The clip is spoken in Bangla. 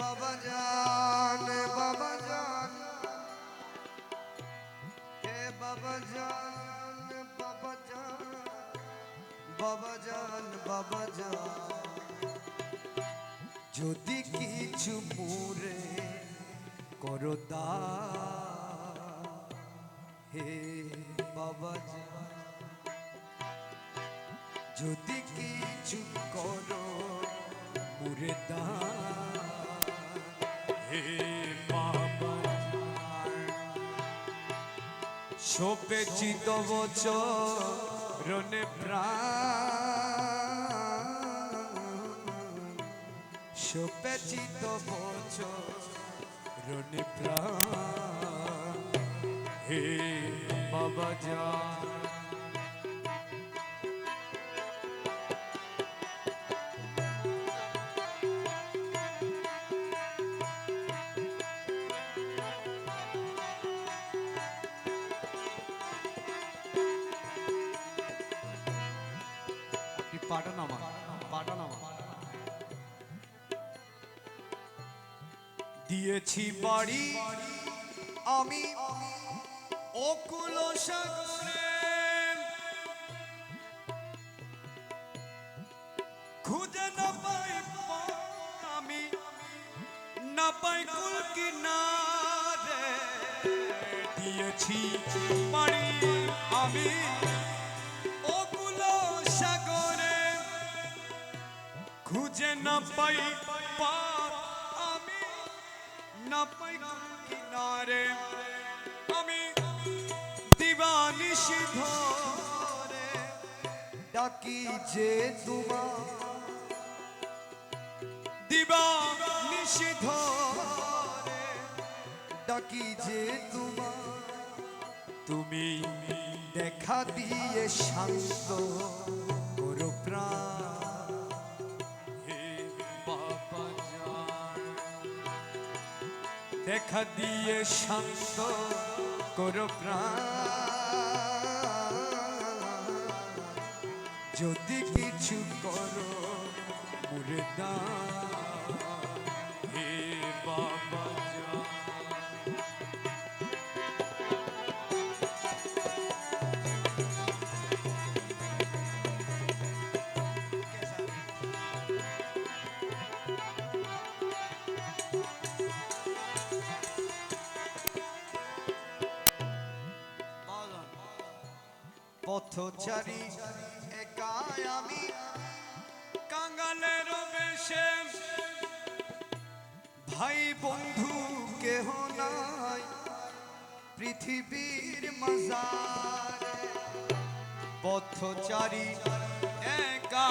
बाबा जान बाबा जान हे बाबा जान बाबा जान बाबा जान बाबा जान যদি কিছু মোরে করো দান হে বাবা জান যদি কিছু করো মোরে দান হে বাবা শোপেছি তব চরণে প্রাণ শোপেছি তব চরণে প্রাণ হে বাবা জান দিয়েছি বাড়ি আমি অকুল সাগরে খুঁজে না পাই আমি না পাই কুল কিনারে দিয়েছি বাড়ি আমি অকুল সাগরে খুঁজে না পাই আমি না পাই কিনারে আমি দিবানিশি ধরে ডাকি যে তোমার দিবানিশি ধরে ডাকি যে তোমার তুমি দেখা দিয়ে শান্ত করো প্রাণ হে বাবা জান দেখা দিয়ে শান্ত করো প্রাণ যদি কিছু করো মোরে দান হে বাবা জান পথচারী একাই আমি কাঙ্গালের বেশে ভাই বন্ধু কেহ নাই পৃথিবীর মাঝারে পথচারী একা